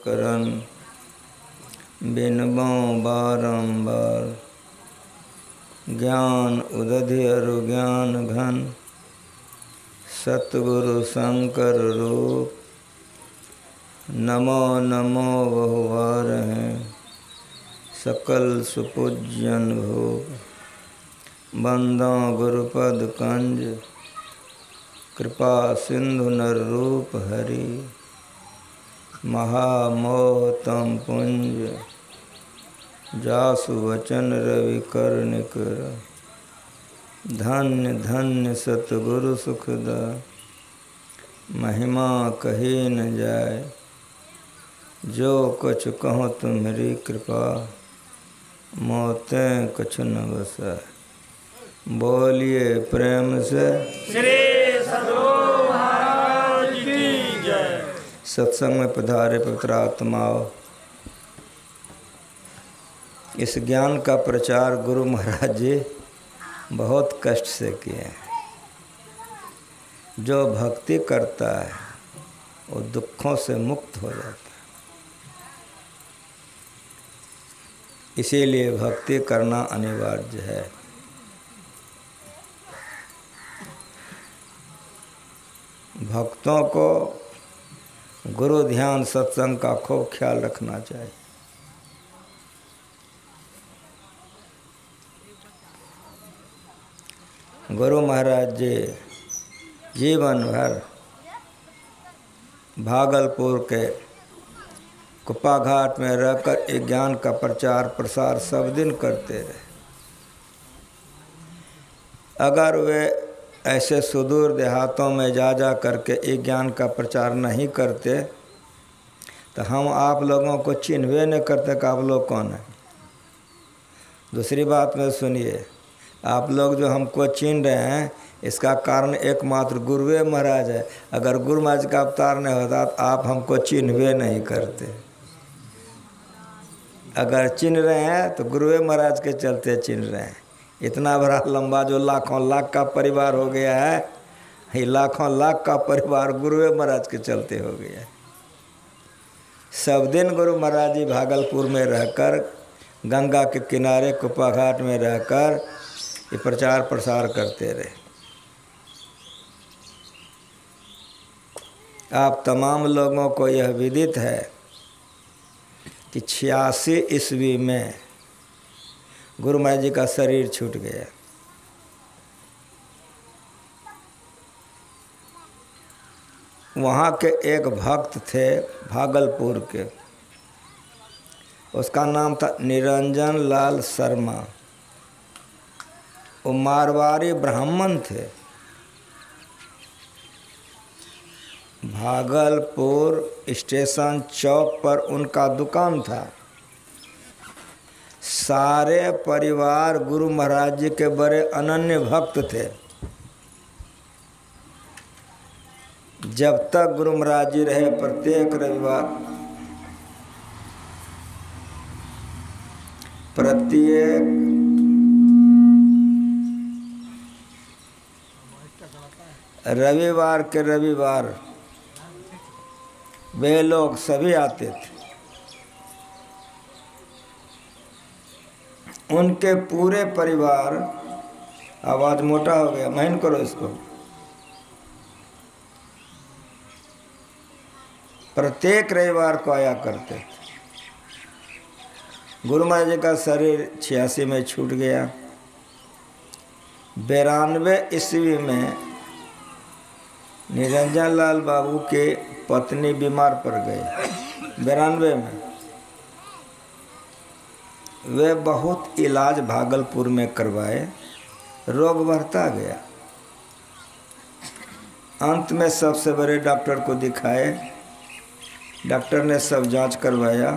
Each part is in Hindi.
करन बिनबों बारंबार ज्ञान उदधि अरु ज्ञान घन सतगुरु शंकर रूप नमो नमो बहुवार हैं सकल सुपूज्यन भूप बंदों गुरुपद कंज कृपा सिंधु नर रूप हरि महामोहतम पुंज जासु वचन रवि कर निकर धन्य धन्य सतगुरु सुखदा महिमा कही न जाय जो कछु कहो तुम्हारी कृपा मोतें कछु न बसाए। बोलिए प्रेम से श्री सद्गुरु महाराज की जय। सत्संग में पधारे पवित्र आत्माओं, इस ज्ञान का प्रचार गुरु महाराज जी बहुत कष्ट से किए हैं। जो भक्ति करता है वो दुखों से मुक्त हो जाता है। इसीलिए भक्ति करना अनिवार्य है। भक्तों को गुरु ध्यान सत्संग का खूब ख्याल रखना चाहिए। गुरु महाराज जी जीवन भर भागलपुर के कुप्पा घाट में रहकर ज्ञान का प्रचार प्रसार सब दिन करते रहे। अगर वे ऐसे सुदूर देहातों में जा करके ज्ञान का प्रचार नहीं करते तो हम आप लोगों को चिन्हवे नहीं करते कि आप लोग कौन हैं। दूसरी बात में सुनिए, आप लोग जो हमको चिन्ह रहे हैं इसका कारण एकमात्र गुरुवे महाराज है। अगर गुरु महाराज का अवतार नहीं होता तो आप हमको चिन्हवे नहीं करते। अगर चिन्ह रहे हैं तो गुरुवे महाराज के चलते चिन्ह रहे हैं। इतना बड़ा लंबा जो लाखों लाख का परिवार हो गया है, ये लाखों लाख का परिवार गुरुवे महाराज के चलते हो गया है। सब दिन गुरु महाराज जी भागलपुर में रहकर गंगा के किनारे कुप्पा घाट में रहकर ये प्रचार प्रसार करते रहे। आप तमाम लोगों को यह विदित है कि 86 ईस्वी में गुरु महाराज जी का शरीर छूट गया। वहाँ के एक भक्त थे भागलपुर के, उसका नाम था निरंजन लाल शर्मा। वो मारवाड़ी ब्राह्मण थे। भागलपुर स्टेशन चौक पर उनका दुकान था। सारे परिवार गुरु महाराज जी के बड़े अनन्य भक्त थे। जब तक गुरु महाराज जी रहे प्रत्येक रविवार रविवार के रविवार वे लोग सभी आते थे। उनके पूरे परिवार, आवाज मोटा हो गया, महीन करो इसको, प्रत्येक रविवार को आया करते थे। गुरु महाराज जी का शरीर 86 में छूट गया। 92 ईस्वी में निरंजन लाल बाबू के पत्नी बीमार पड़ गए। 92 में वे बहुत इलाज भागलपुर में करवाए, रोग बढ़ता गया। अंत में सबसे बड़े डॉक्टर को दिखाए। डॉक्टर ने सब जांच करवाया।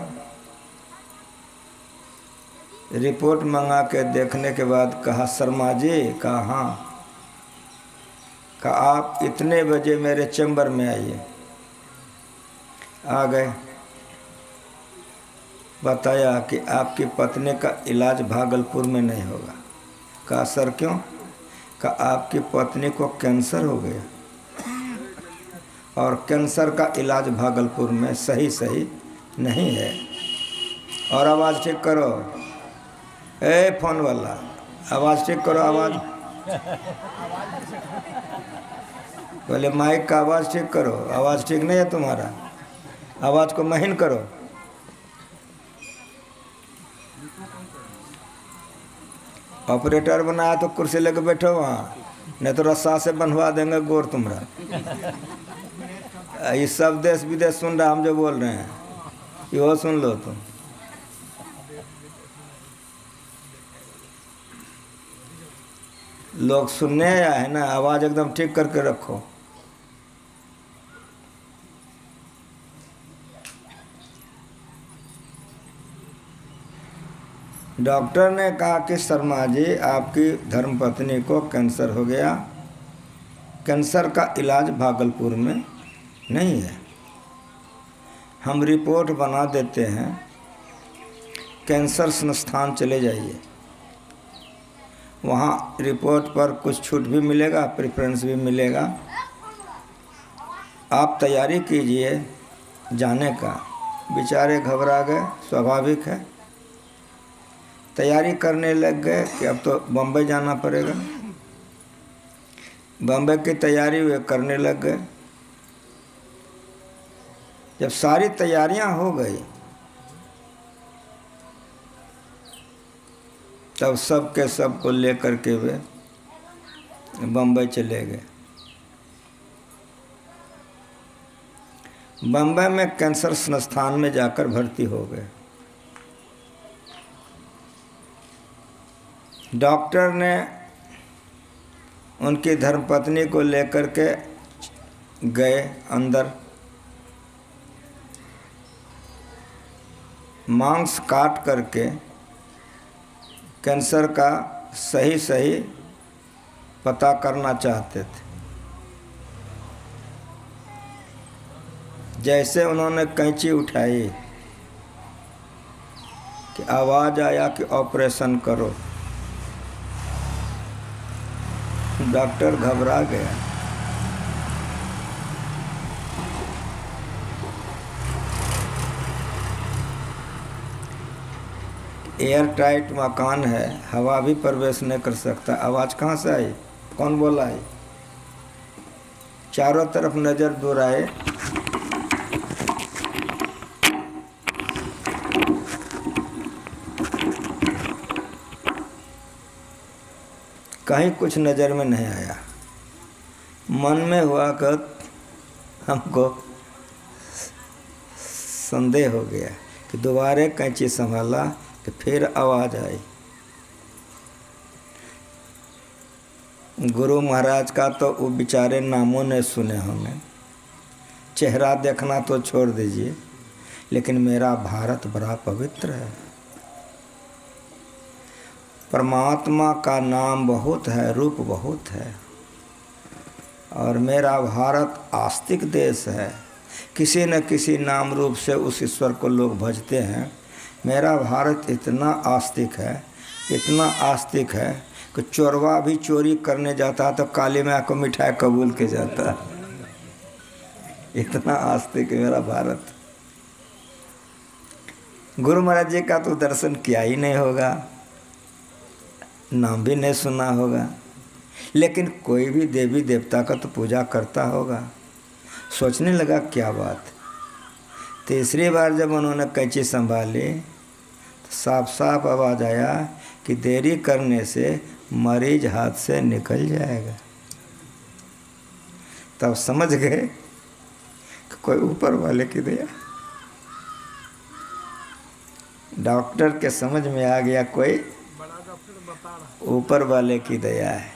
रिपोर्ट मंगा के देखने के बाद कहा, शर्मा जी, कहा हाँ, कहा आप इतने बजे मेरे चैम्बर में आइए। आ गए। बताया कि आपकी पत्नी का इलाज भागलपुर में नहीं होगा। कहा सर क्यों? कहा आपकी पत्नी को कैंसर हो गया और कैंसर का इलाज भागलपुर में सही नहीं है। और आवाज़ ठीक करो, ए फोन वाला आवाज़ ठीक करो, आवाज़ बोले माइक का आवाज़ ठीक करो, आवाज़ ठीक नहीं है तुम्हारा, आवाज़ को महीन करो। ऑपरेटर बनाया तो कुर्सी लेके बैठो वहाँ, नहीं तो रस्सा से बंधवा देंगे गोर तुम्हारा। ये सब देश विदेश सुन रहा, हम जो बोल रहे हैं यो सुन लो तुम। लोग सुनने आया है ना, आवाज़ एकदम ठीक करके रखो। डॉक्टर ने कहा कि शर्मा जी आपकी धर्मपत्नी को कैंसर हो गया। कैंसर का इलाज भागलपुर में नहीं है, हम रिपोर्ट बना देते हैं, कैंसर संस्थान चले जाइए, वहाँ रिपोर्ट पर कुछ छूट भी मिलेगा, प्रेफरेंस भी मिलेगा, आप तैयारी कीजिए जाने का। बेचारे घबरा गए, स्वाभाविक है, तैयारी करने लग गए कि अब तो बम्बई जाना पड़ेगा। बम्बई की तैयारी वे करने लग गए। जब सारी तैयारियां हो गई तब सब के सब को लेकर के वे बम्बई चले गए। बम्बई में कैंसर संस्थान में जाकर भर्ती हो गए। डॉक्टर ने उनकी धर्मपत्नी को लेकर के गए अंदर, मांस काट करके कैंसर का सही पता करना चाहते थे। जैसे उन्होंने कैंची उठाई कि आवाज़ आया कि ऑपरेशन करो, डॉक्टर घबरा गया। एयर टाइट मकान है, हवा भी प्रवेश नहीं कर सकता। आवाज़ कहाँ से आई, कौन बोला है? चारों तरफ नज़र दौड़ाए, कहीं कुछ नज़र में नहीं आया। मन में हुआ कि हमको संदेह हो गया कि दोबारा कैंची संभाला कि फिर आवाज़ आई। गुरु महाराज का तो वो बेचारे नामों ने सुने होंगे, चेहरा देखना तो छोड़ दीजिए, लेकिन मेरा भारत बड़ा पवित्र है। परमात्मा का नाम बहुत है, रूप बहुत है, और मेरा भारत आस्तिक देश है। किसी न किसी नाम रूप से उस ईश्वर को लोग भजते हैं। मेरा भारत इतना आस्तिक है, इतना आस्तिक है कि चोरवा भी चोरी करने जाता तो काली माँ को मिठाई कबूल के जाता। इतना आस्तिक है मेरा भारत। गुरु महाराज जी का तो दर्शन किया ही नहीं होगा, नाम भी नहीं सुना होगा, लेकिन कोई भी देवी देवता का तो पूजा करता होगा। सोचने लगा क्या बात। तीसरी बार जब उन्होंने कैंची संभाली तो साफ साफ आवाज़ आया कि देरी करने से मरीज हाथ से निकल जाएगा। तब समझ गए कि कोई ऊपर वाले की दया। डॉक्टर के समझ में आ गया कोई ऊपर वाले की दया है,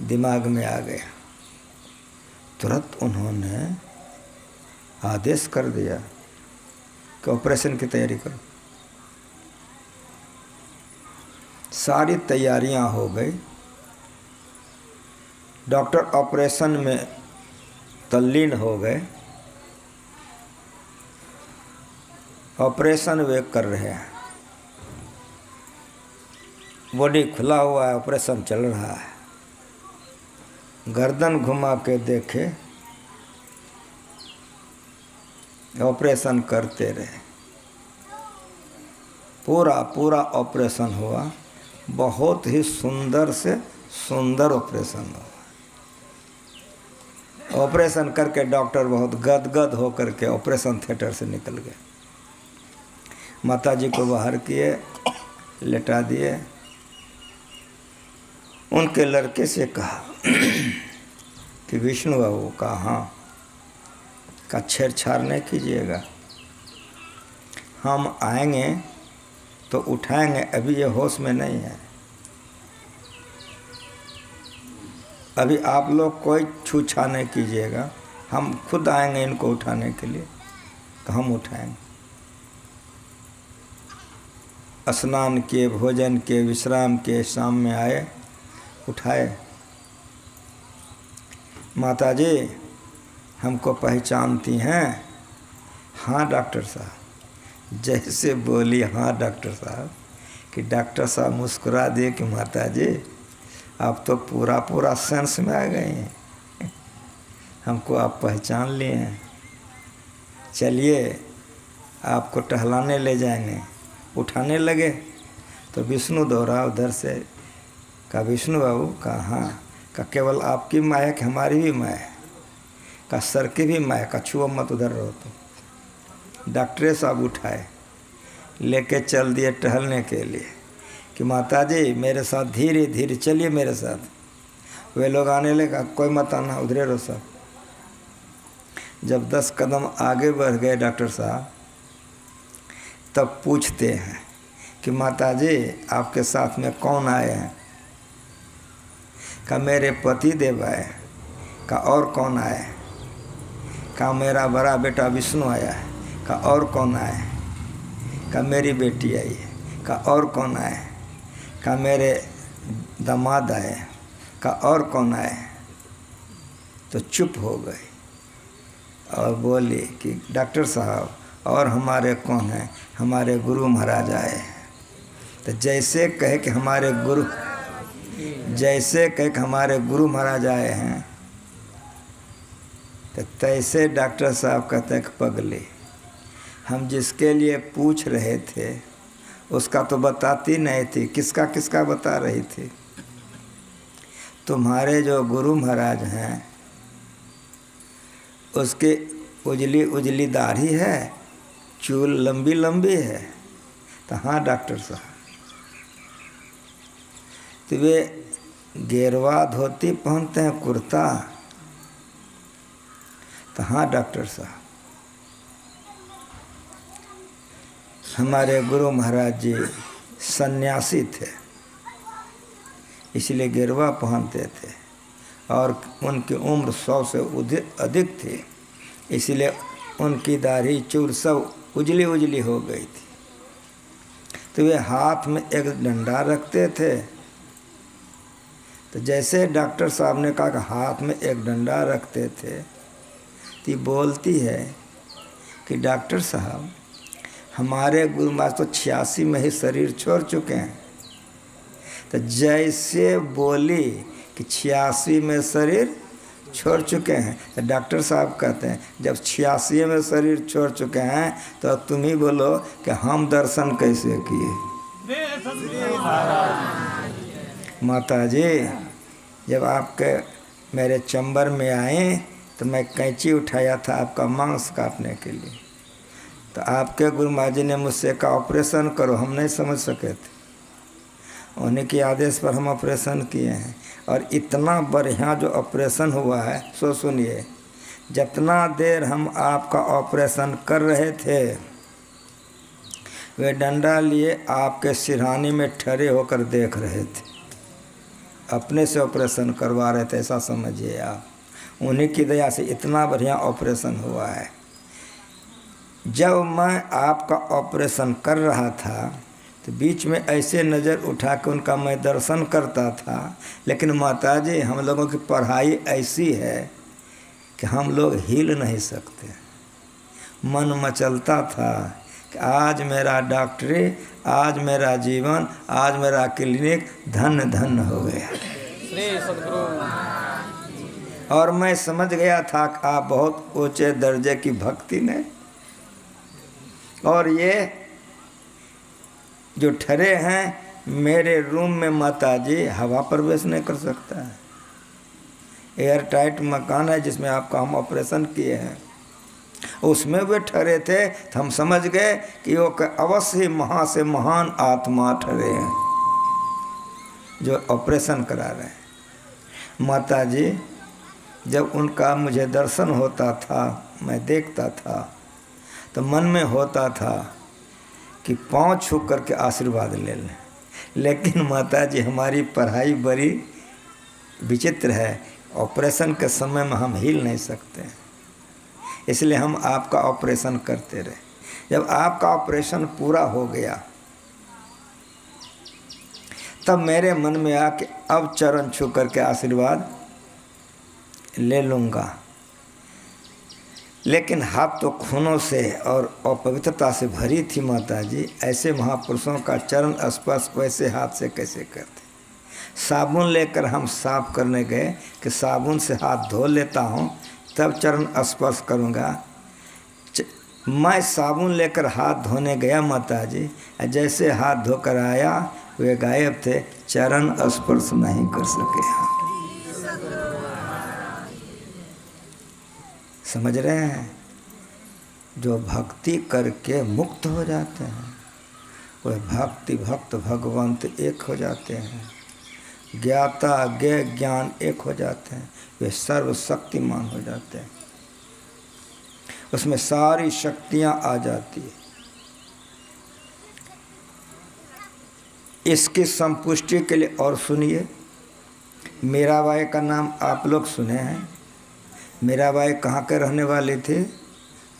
दिमाग में आ गया। तुरंत उन्होंने आदेश कर दिया कि ऑपरेशन की तैयारी करो। सारी तैयारियां हो गई। डॉक्टर ऑपरेशन में तल्लीन हो गए। ऑपरेशन वे कर रहे हैं, बॉडी खुला हुआ है, ऑपरेशन चल रहा है। गर्दन घुमा के देखे, ऑपरेशन करते रहे। पूरा पूरा ऑपरेशन हुआ, बहुत ही सुंदर से सुंदर ऑपरेशन हुआ। ऑपरेशन करके डॉक्टर बहुत गदगद होकर के ऑपरेशन थिएटर से निकल गए। माताजी को बाहर किए, लेटा दिए। उनके लड़के से कहा कि विष्णु बाबू का हाँ का छेड़छाड़ नहीं कीजिएगा, हम आएंगे तो उठाएंगे, अभी ये होश में नहीं है, अभी आप लोग कोई छूछा नहीं कीजिएगा, हम खुद आएंगे इनको उठाने के लिए। तो हम उठाएंगे। स्नान किए, भोजन किए, विश्राम किए, शाम में आए, उठाए। माताजी हमको पहचानती हैं? हाँ डॉक्टर साहब। जैसे बोली हाँ डॉक्टर साहब कि डॉक्टर साहब मुस्कुरा दिए कि माताजी आप तो पूरा पूरा सेंस में आ गए हैं, हमको आप पहचान लिए हैं, चलिए आपको टहलाने ले जाएंगे। उठाने लगे तो विष्णु दौड़ा उधर से, कहा विष्णु बाबू कहा हाँ, का केवल आपकी माँ है कि हमारी भी माँ है, का सर की भी माँ है, का छुओ मत उधर रहो। तो डॉक्टर साहब उठाए, लेके चल दिए टहलने के लिए कि माताजी मेरे साथ धीरे धीरे चलिए मेरे साथ। वे लोग आने लगे, कोई मत आना, उधरे रहो सब। जब 10 कदम आगे बढ़ गए डॉक्टर साहब, तब पूछते हैं कि माताजी आपके साथ में कौन आए हैं? का मेरे पति देव आए। का और कौन आए? का मेरा बड़ा बेटा विष्णु आया है। का और कौन आए? का मेरी बेटी आई है। का और कौन आए? का मेरे दामाद आए। का और कौन आए? तो चुप हो गए और बोली कि डॉक्टर साहब और हमारे कौन हैं? हमारे गुरु महाराज आए। तो जैसे कहे कि हमारे गुरु महाराज आए हैं, तो तैसे डॉक्टर साहब कहते हैं कि पगले, हम जिसके लिए पूछ रहे थे उसका तो बताती नहीं थी, किसका किसका बता रही थी? तुम्हारे जो गुरु महाराज हैं उसके उजली उजली दाढ़ी है, चूल लंबी लंबी है। तो हाँ डॉक्टर साहब। तो वे गेरवा धोती पहनते हैं, कुर्ता? तो हाँ डॉक्टर साहब। हमारे गुरु महाराज जी सन्यासी थे, इसलिए गेरवा पहनते थे, और उनकी उम्र 100 से अधिक थी, इसलिए उनकी दाढ़ी चूल सब उजली उजली हो गई थी। तो वे हाथ में एक डंडा रखते थे। तो जैसे डॉक्टर साहब ने कहा कि हाथ में एक डंडा रखते थे, तो बोलती है कि डॉक्टर साहब हमारे गुरु महाराज तो 86 में ही शरीर छोड़ चुके हैं। तो जैसे बोली कि 86 में शरीर छोड़ चुके हैं, तो डॉक्टर साहब कहते हैं जब 86 में शरीर छोड़ चुके हैं तो तुम ही बोलो कि हम दर्शन कैसे किए। माता जी जब आपके मेरे चंबर में आए तो मैं कैंची उठाया था आपका मांस काटने के लिए, तो आपके गुरु महाराज जी ने मुझसे कहा ऑपरेशन करो, हम नहीं समझ सके थे, उन्हीं के आदेश पर हम ऑपरेशन किए हैं। और इतना बढ़िया जो ऑपरेशन हुआ है, सो सुनिए, जितना देर हम आपका ऑपरेशन कर रहे थे वे डंडा लिए आपके सिरहानी में ठहरे होकर देख रहे थे, अपने से ऑपरेशन करवा रहे थे, ऐसा समझिए आप। उन्हीं की दया से इतना बढ़िया ऑपरेशन हुआ है। जब मैं आपका ऑपरेशन कर रहा था तो बीच में ऐसे नज़र उठा के उनका मैं दर्शन करता था, लेकिन माताजी हम लोगों की पढ़ाई ऐसी है कि हम लोग हिल नहीं सकते। मन मचलता था कि आज मेरा डॉक्टरी, आज मेरा जीवन, आज मेरा क्लिनिक धन्य धन्य हो गया। श्री सद्गुरु। और मैं समझ गया था कि आप बहुत ऊंचे दर्जे की भक्ति ने, और ये जो ठहरे हैं मेरे रूम में माता जी हवा प्रवेश नहीं कर सकता है। एयर टाइट मकान है जिसमें आपका हम ऑपरेशन किए हैं, उसमें वे ठहरे थे तो हम समझ गए कि वो अवश्य ही महा से महान आत्मा ठहरे हैं जो ऑपरेशन करा रहे हैं। माता जी जब उनका मुझे दर्शन होता था, मैं देखता था, तो मन में होता था कि पाँव छू करके आशीर्वाद ले लें। लेकिन माता जी हमारी पढ़ाई बड़ी विचित्र है, ऑपरेशन के समय में हम हिल नहीं सकते, इसलिए हम आपका ऑपरेशन करते रहे। जब आपका ऑपरेशन पूरा हो गया तब मेरे मन में आया कि अब चरण छू करके आशीर्वाद ले लूँगा, लेकिन हाथ तो खूनों से और अपवित्रता से भरी थी माता जी। ऐसे महापुरुषों का चरण स्पर्श वैसे हाथ से कैसे करते। साबुन लेकर हम साफ करने गए कि साबुन से हाथ धो लेता हूँ तब चरण स्पर्श करूँगा। मैं साबुन लेकर हाथ धोने गया माता जी, जैसे हाथ धोकर आया वे गायब थे, चरण स्पर्श नहीं कर सके। समझ रहे हैं? जो भक्ति करके मुक्त हो जाते हैं वह भक्ति भक्त भगवंत एक हो जाते हैं, ज्ञाता ज्ञ ज्ञान एक हो जाते हैं, वे सर्वशक्तिमान हो जाते हैं, उसमें सारी शक्तियां आ जाती है। इसकी संपुष्टि के लिए और सुनिए, मीराबाई का नाम आप लोग सुने हैं। मीराबाई कहाँ के रहने वाले थे?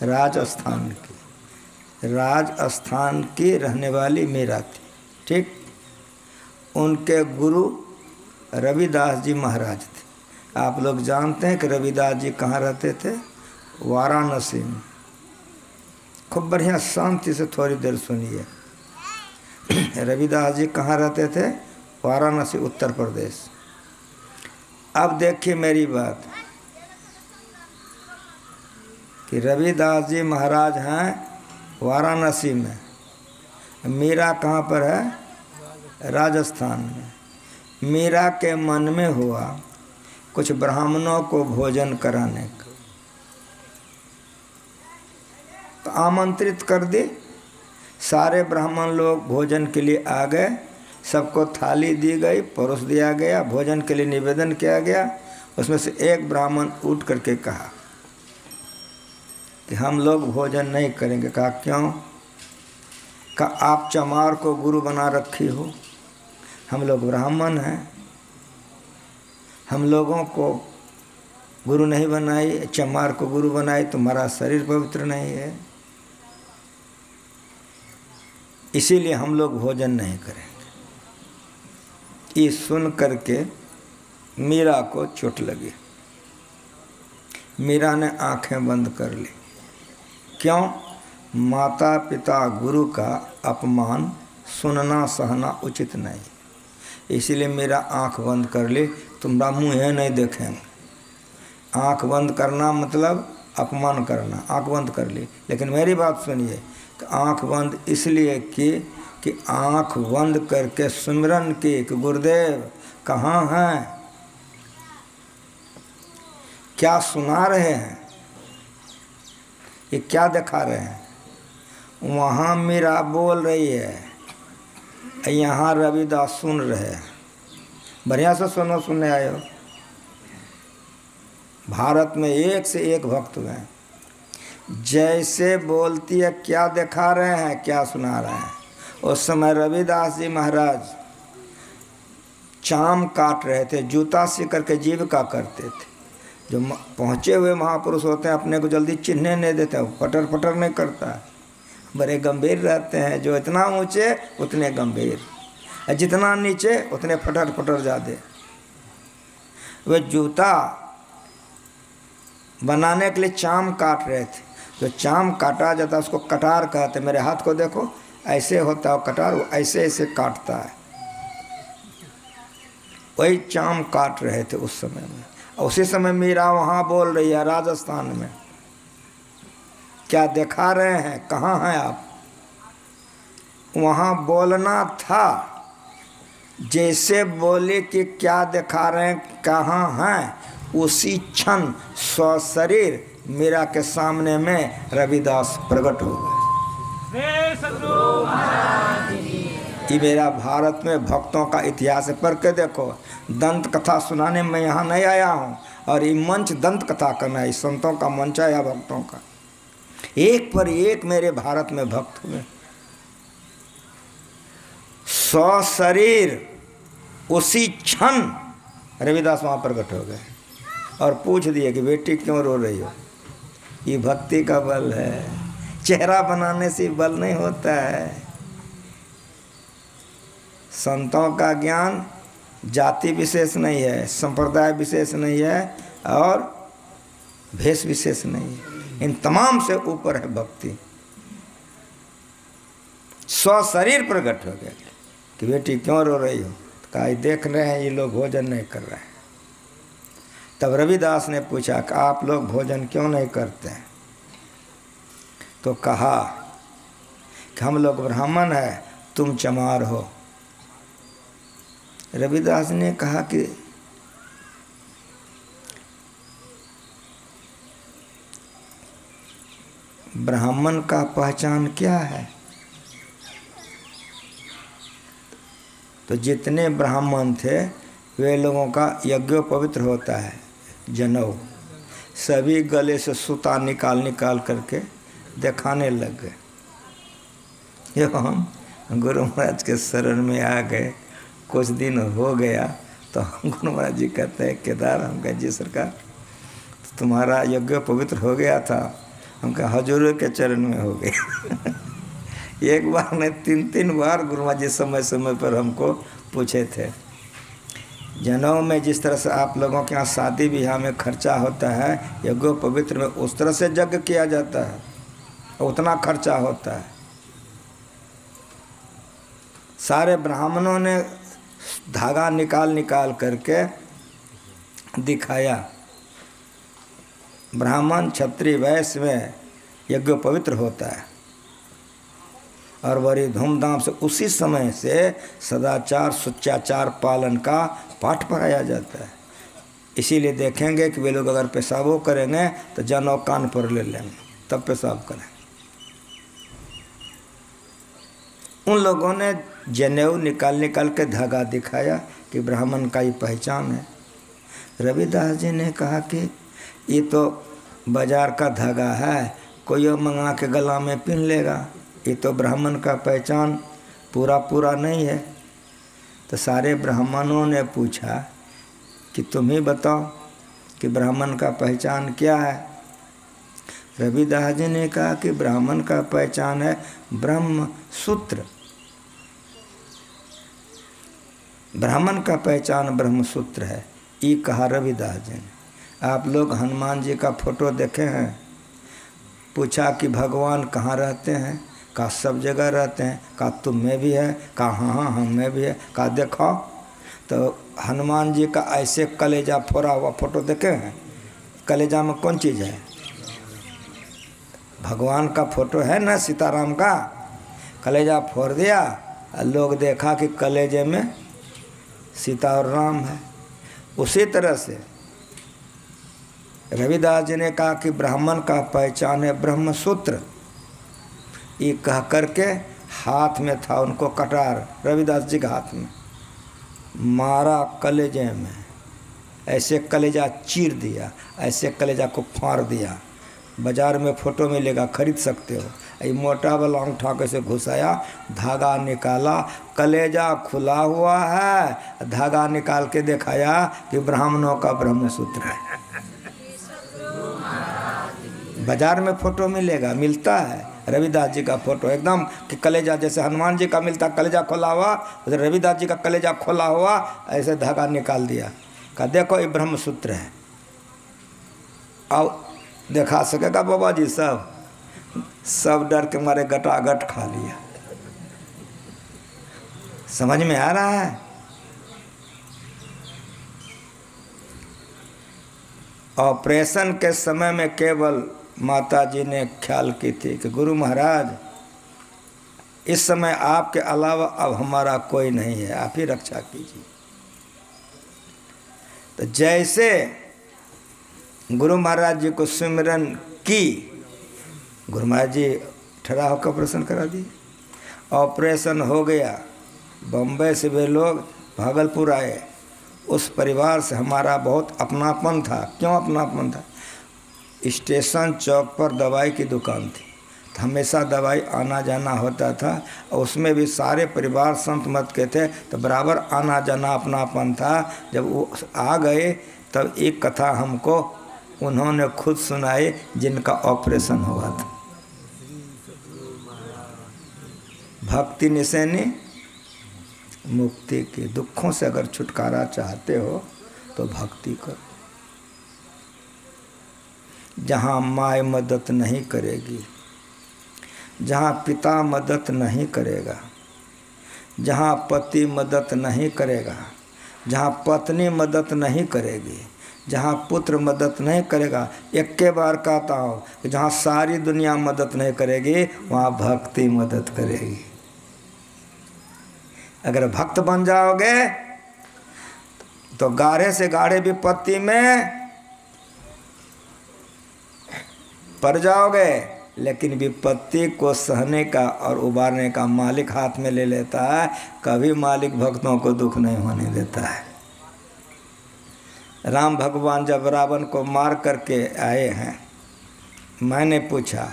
राजस्थान की। राजस्थान की रहने वाली मीरा थी, ठीक। उनके गुरु रविदास जी महाराज थे। आप लोग जानते हैं कि रविदास जी कहाँ रहते थे? वाराणसी में। खूब बढ़िया शांति से थोड़ी देर सुनिए। रविदास जी कहाँ रहते थे? वाराणसी, उत्तर प्रदेश। अब देखिए मेरी बात कि रविदास जी महाराज हैं वाराणसी में, मीरा कहाँ पर है? राजस्थान में। मीरा के मन में हुआ कुछ ब्राह्मणों को भोजन कराने का, तो आमंत्रित कर दी। सारे ब्राह्मण लोग भोजन के लिए आ गए, सबको थाली दी गई, परोस दिया गया, भोजन के लिए निवेदन किया गया। उसमें से एक ब्राह्मण उठ करके कहा कि हम लोग भोजन नहीं करेंगे। कहा क्यों? कहा आप चमार को गुरु बना रखी हो, हम लोग ब्राह्मण हैं, हम लोगों को गुरु नहीं बनाई, चमार को गुरु बनाई, तुम्हारा शरीर पवित्र नहीं है, इसीलिए हम लोग भोजन नहीं करेंगे। ये सुन करके मीरा को चोट लगी। मीरा ने आंखें बंद कर ली। क्यों? माता पिता गुरु का अपमान सुनना सहना उचित नहीं, इसीलिए मेरा आंख बंद कर ली। तुम्हारा मुँह है नहीं देखेंगे। आंख बंद करना मतलब अपमान करना, आंख बंद कर ली। लेकिन मेरी बात सुनिए, आंख बंद इसलिए की कि आंख बंद करके सुमिरन की कि गुरुदेव कहाँ हैं, क्या सुना रहे हैं, ये क्या दिखा रहे हैं। वहाँ मीरा बोल रही है, यहाँ रविदास सुन रहे हैं। बढ़िया से सुनो, सुनने आए हो। भारत में एक से एक भक्त हैं, जैसे बोलती है क्या दिखा रहे हैं, क्या सुना रहे हैं। उस समय रविदास जी महाराज चाम काट रहे थे, जूता सी करके जीविका करते थे। जो पहुँचे हुए महापुरुष होते हैं अपने को जल्दी चिन्हने नहीं देते, फटर फटर नहीं करता है, बड़े गंभीर रहते हैं। जो इतना ऊंचे उतने गंभीर, जितना नीचे उतने फटर फटर ज़्यादा। वे जूता बनाने के लिए चाम काट रहे थे। जो चाम काटा जाता है उसको कटार कहते हैं। मेरे हाथ को देखो, ऐसे होता है कटार, वो ऐसे ऐसे काटता है। वही चाम काट रहे थे उस समय में। उसी समय मीरा वहाँ बोल रही है राजस्थान में, क्या दिखा रहे हैं, कहाँ हैं आप। वहाँ बोलना था, जैसे बोले कि क्या दिखा रहे हैं, कहाँ हैं, उसी क्षण स्वशरीर मीरा के सामने में रविदास प्रकट हो गए। ये मेरा भारत में भक्तों का इतिहास है, पढ़ के देखो। दंत कथा सुनाने में यहाँ नहीं आया हूँ, और ये मंच दंत कथा करना है, संतों का मंच है या भक्तों का। एक पर एक मेरे भारत में भक्त हुए, स्वशरीर उसी क्षण रविदास वहाँ प्रकट हो गए और पूछ दिए कि बेटी क्यों रो रही हो। ये भक्ति का बल है, चेहरा बनाने से बल नहीं होता है। संतों का ज्ञान जाति विशेष नहीं है, संप्रदाय विशेष नहीं है, और भेष विशेष नहीं है, इन तमाम से ऊपर है भक्ति। स्वशरीर प्रकट हो गया कि बेटी क्यों रो रही हो। तो कहा देख रहे हैं ये लोग भोजन नहीं कर रहे हैं। तब रविदास ने पूछा कि आप लोग भोजन क्यों नहीं करते हैं। तो कहा कि हम लोग ब्राह्मण हैं, तुम चमार हो। रविदास ने कहा कि ब्राह्मण का पहचान क्या है। तो जितने ब्राह्मण थे वे लोगों का यज्ञोपवित्र होता है जनेऊ, सभी गले से सूता निकाल निकाल करके दिखाने लग गए। जब हम गुरु महाराज के शरण में आ गए, कुछ दिन हो गया, तो गुरु महाराज जी कहते हैं केदार, हम कहे जी सरकार तुम्हारा यज्ञ पवित्र हो गया था। हम कहे हजूर के चरण में हो गया। एक बार नहीं 3-3 बार गुरु महाराज जी समय समय पर हमको पूछे थे। जनेऊ में जिस तरह से आप लोगों के यहाँ शादी ब्याह में खर्चा होता है, यज्ञ पवित्र में उस तरह से यज्ञ किया जाता है, उतना खर्चा होता है। सारे ब्राह्मणों ने धागा निकाल निकाल करके दिखाया। ब्राह्मण क्षत्रिय वैश्य में यज्ञ पवित्र होता है, और बड़ी धूमधाम से उसी समय से सदाचार सुचाचार पालन का पाठ पढ़ाया जाता है। इसीलिए देखेंगे कि वे लोग अगर पेशाबो करेंगे तो जनेऊ कान पर ले लेंगे, तब पेशाब करें। उन लोगों ने जनेऊ निकाल निकाल के धागा दिखाया कि ब्राह्मण का ये पहचान है। रविदास जी ने कहा कि ये तो बाजार का धागा है, कोई मंगा के गला में पहन लेगा, ये तो ब्राह्मण का पहचान पूरा नहीं है। तो सारे ब्राह्मणों ने पूछा कि तुम ही बताओ कि ब्राह्मण का पहचान क्या है। रविदास जी ने कहा कि ब्राह्मण का पहचान है ब्रह्म सूत्र। ब्राह्मण का पहचान ब्रह्म सूत्र है, ये कहा रविदास जी ने। आप लोग हनुमान जी का फोटो देखे हैं। पूछा कि भगवान कहाँ रहते हैं, कहा सब जगह रहते हैं। कहा तुम में भी है, कहा हाँ हम में भी है। कहा देखो, तो हनुमान जी का ऐसे कलेजा फोड़ा हुआ फोटो देखे हैं। कलेजा में कौन चीज़ है? भगवान का फोटो है ना, सीताराम का। कलेजा फोड़ दिया, लोग देखा कि कलेजे में सीता और राम है। उसी तरह से रविदास जी ने कहा कि ब्राह्मण का पहचान है ब्रह्म सूत्र। ये कह करके हाथ में था उनको कटार, रविदास जी के हाथ में मारा कलेजे में, ऐसे कलेजा चीर दिया, ऐसे कलेजा को फाड़ दिया। बाजार में फ़ोटो मिलेगा, खरीद सकते हो। ये मोटा वाला अंगूठा कैसे घुसाया, धागा निकाला, कलेजा खुला हुआ है, धागा निकाल के दिखाया कि ब्राह्मणों का ब्रह्म सूत्र है। बाजार में फ़ोटो मिलेगा, मिलता है रविदास जी का फ़ोटो एकदम कि कलेजा जैसे हनुमान जी का मिलता कलेजा खोला हुआ, उधर रविदास जी का कलेजा खोला हुआ, ऐसे धागा निकाल दिया। कहा देखो ये ब्रह्म सूत्र है। और दिखा सकेगा बाबा जी? सब डर के मारे गटागट खा लिया। समझ में आ रहा है? ऑपरेशन के समय में केवल माता जी ने ख्याल की थी कि गुरु महाराज इस समय आपके अलावा अब हमारा कोई नहीं है, आप ही रक्षा कीजिए। तो जैसे गुरु महाराज जी को सिमरन की, गुरु महाराज जी ठहरा होकर ऑपरेशन करा दिए। ऑपरेशन हो गया, बम्बई से वे लोग भागलपुर आए। उस परिवार से हमारा बहुत अपनापन था। क्यों अपनापन था? स्टेशन चौक पर दवाई की दुकान थी, तो हमेशा दवाई आना जाना होता था, और उसमें भी सारे परिवार संत मत के थे, तो बराबर आना जाना अपनापन था। जब वो आ गए तब एक कथा हमको उन्होंने खुद सुनाई, जिनका ऑपरेशन हुआ था। भक्ति निशानी मुक्ति के दुखों से अगर छुटकारा चाहते हो तो भक्ति करो। जहाँ माँ मदद नहीं करेगी, जहाँ पिता मदद नहीं करेगा, जहाँ पति मदद नहीं करेगा, जहाँ पत्नी मदद नहीं करेगी, जहाँ पुत्र मदद नहीं करेगा, एक के बार कहता हूँ कि जहाँ सारी दुनिया मदद नहीं करेगी वहाँ भक्ति मदद करेगी। अगर भक्त बन जाओगे तो गाढ़े से गाढ़े विपत्ति में पड़ जाओगे, लेकिन विपत्ति को सहने का और उबारने का मालिक हाथ में ले लेता है। कभी मालिक भक्तों को दुख नहीं होने देता है। राम भगवान जब रावण को मार करके आए हैं, मैंने पूछा,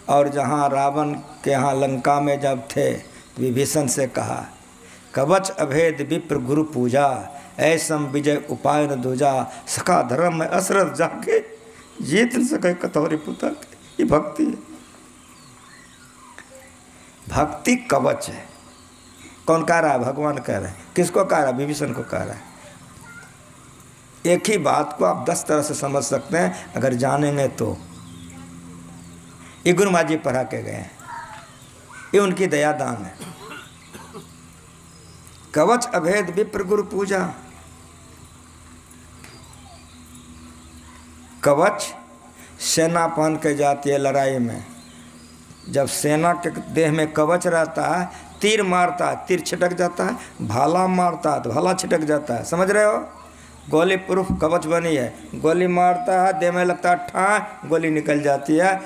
और जहाँ रावण के यहाँ लंका में जब थे, विभीषण से कहा, कवच अभेद विप्र गुरु पूजा, ऐसम विजय उपाय न दूजा, सका धर्म में असरथ जाके जीत न सके कतौरी पुतक। ये भक्ति है। भक्ति कवच है। कौन कह रहा है? भगवान कह रहे हैं। किसको कह रहा है? विभीषण को कह रहा है। एक ही बात को आप 10 तरह से समझ सकते हैं अगर जानेंगे तो। ये गुरु महाराज जी पढ़ा के गए हैं, ये उनकी दया दान है। कवच अभेद विप्र गुरु पूजा। कवच सेना पहन के जाती है लड़ाई में। जब सेना के देह में कवच रहता है, तीर मारता है, तीर छिटक जाता है, भाला मारता है तो भाला छिटक जाता है। समझ रहे हो? गोली प्रूफ कवच बनी है। गोली मारता है, देह में लगता है ठा, गोली निकल जाती है।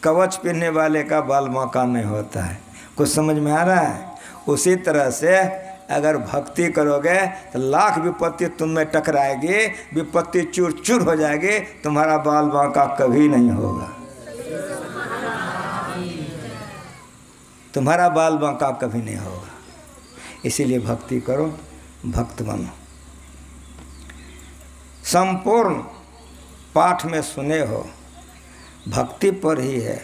कवच पहनने वाले का बाल मौका नहीं होता है। कुछ समझ में आ रहा है? उसी तरह से अगर भक्ति करोगे तो लाख विपत्ति तुम में टकराएगी, विपत्ति चूर चूर हो जाएगी, तुम्हारा बाल बांका कभी नहीं होगा। तुम्हारा बाल बांका कभी नहीं होगा। इसीलिए भक्ति करो, भक्त बनो। संपूर्ण पाठ में सुने हो, भक्ति पर ही है।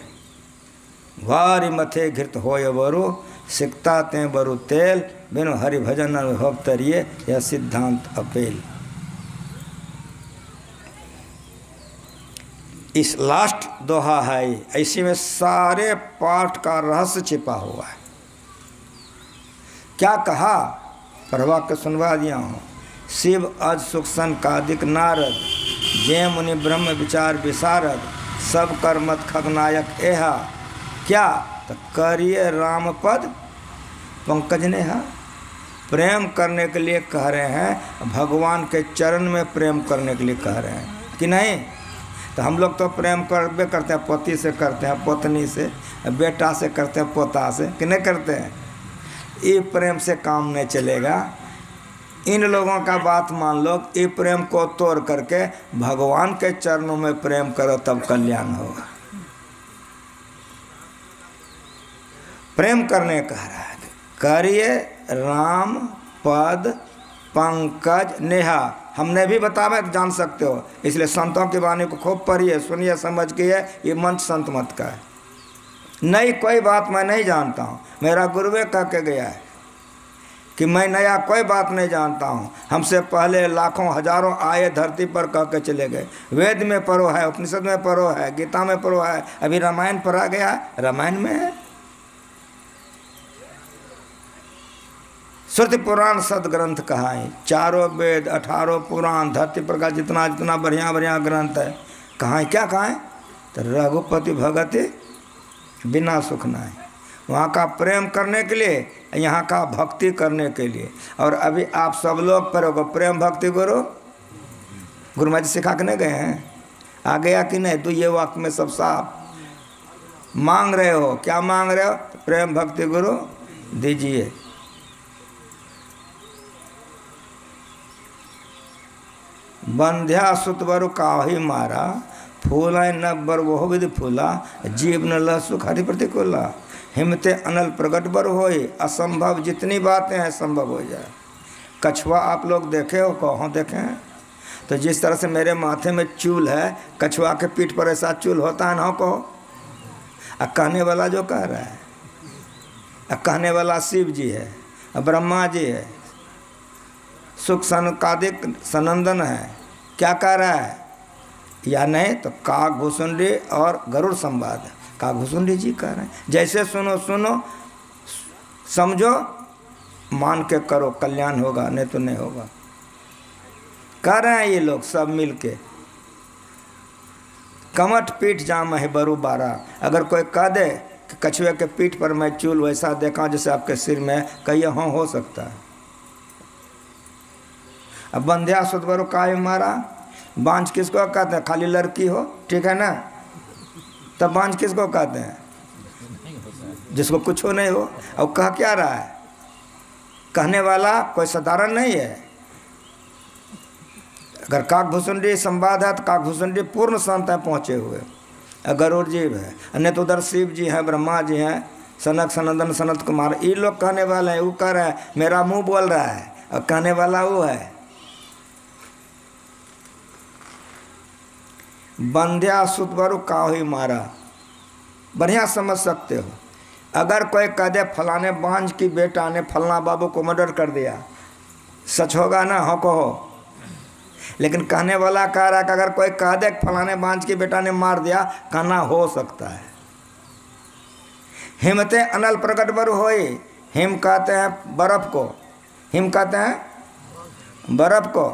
वारी मथे घृत होय वरु, सिकता ते बरु तेल, बिनु हरि भजन अनुभव तरिए, यह सिद्धांत अपेल। इस लास्ट दोहा है, इसी में सारे पाठ का रहस्य छिपा हुआ है। क्या कहा? पढ़वा के सुनवा दिया हूँ। शिव अज सुखसन कादिक नारद, जय मुनि ब्रह्म विचार विशारद, सब कर्मत खगनायक एहा। क्या? तो करिए राम पद पंकज नेहा। प्रेम करने के लिए कह रहे हैं, भगवान के चरण में प्रेम करने के लिए कह रहे हैं कि नहीं? तो हम लोग तो प्रेम करते हैं, पति से करते हैं, पत्नी से, बेटा से करते हैं, पोता से, कि नहीं करते हैं? ये प्रेम से काम नहीं चलेगा। इन लोगों का बात मान लो, ये प्रेम को तोड़ करके भगवान के चरणों में प्रेम करो, तब कल्याण होगा। प्रेम करने कह रहा है, करिए राम पद पंकज नेहा। हमने भी बताया तो जान सकते हो, इसलिए संतों की वाणी को खूब पढ़िए, सुनिए, समझ के। ये मंच संत मत का है। नई कोई बात मैं नहीं जानता हूँ, मेरा गुरुवे कह के गया है कि मैं नया कोई बात नहीं जानता हूँ। हमसे पहले लाखों हजारों आए, धरती पर कह के चले गए। वेद में पढ़ो है, उपनिषद में पढ़ो है, गीता में पढ़ो है, अभी रामायण पढ़ा गया, रामायण में है। श्रुति पुराण सदग्रंथ कहा है, 4 वेद 18 पुराण, धरती पर का जितना जितना बढ़िया बढ़िया ग्रंथ है, कहाँ है? क्या कहाँ है? तो रघुपति भगति बिना सुख न है। वहाँ का प्रेम करने के लिए, यहाँ का भक्ति करने के लिए। और अभी आप सब लोग करोगे प्रेम भक्ति गुरु गुरु महाराज सिखा के नहीं गए हैं? आ गया कि नहीं? तो ये वाक्य में सब साफ मांग रहे हो। क्या मांग रहे हो? प्रेम भक्ति गुरु दीजिए। बंध्या सुतवर काहि मारा, फूला नब्बर वह विधि फूला, जीव न ल सुख हरि प्रतिकूला। हिमते अनल प्रगट बर होए, असंभव जितनी बातें हैं संभव हो जाए। कछुआ आप लोग देखे हो? कहाँ देखे हैं? तो जिस तरह से मेरे माथे में चूल है, कछुआ के पीठ पर ऐसा चूल होता है ना कहो। कहने वाला जो कह रहा है, कहने वाला शिव जी है, ब्रह्मा जी है, सुख सनकादिक सनंदन है। क्या कह रहा है? या नहीं तो काक भुसुंडी और गरुड़ संवाद है। काक भुसुंडी जी कह रहे हैं जैसे सुनो सुनो, समझो, मान के करो, कल्याण होगा, नहीं तो नहीं होगा। कह रहे हैं ये लोग सब मिल के। कमठ पीठ जाम है बरु बारा। अगर कोई कह दे कि कछुए के पीठ पर मैं चूल वैसा देखा जैसे आपके सिर में, कहिए हाँ हो सकता है। अब बंध्या सुतबरु काहे मारा, बांझ किसको कहते हैं? खाली लड़की हो, ठीक है ना, तब बांझ किसको कहते हैं? जिसको कुछ हो नहीं हो। और कह क्या रहा है? कहने वाला कोई साधारण नहीं है। अगर काक भुसुंडी संवाद है तो काक भुसुंडी पूर्ण संत हैं पहुँचे हुए, गरुड़ जीव है, अन्य तो उधर शिव जी हैं, ब्रह्मा जी हैं, सनक सनंदन सनत कुमार, ये लोग कहने वाले हैं। वो कह रहे हैं मेरा मुंह बोल रहा है, और कहने वाला वो है। बंध्या सुतबरु काहि मारा, बढ़िया समझ सकते हो। अगर कोई कह दे फलाने बांझ की बेटा ने फलना बाबू को मर्डर कर दिया, सच होगा ना? हो कहो। लेकिन कहने वाला कह रहा है कि अगर कोई कह दे फलाने बांझ की बेटा ने मार दिया, कहना हो सकता है। हिमते अनल प्रकट बर होए, हिम कहते हैं बर्फ को, हिम कहते हैं बर्फ को।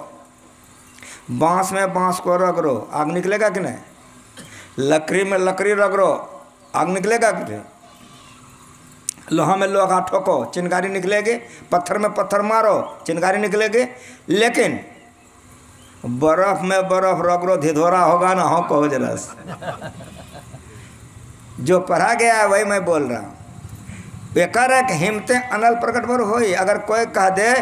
बांस में बांस को रगड़ो, आग निकलेगा कि नहीं? लकड़ी में लकड़ी रगड़ो, आग निकलेगा कि नहीं? लोहा में लोहा ठोको, चिंगारी निकलेगी। पत्थर में पत्थर मारो, चिंगारी निकलेगी। लेकिन बर्फ में बर्फ रगड़ो, धिधोरा होगा ना? हो कहो जरा। जो पढ़ा गया है वही मैं बोल रहा हूँ। बेकार है कि हिमते अनल प्रकट बर होई। अगर कोई कह दे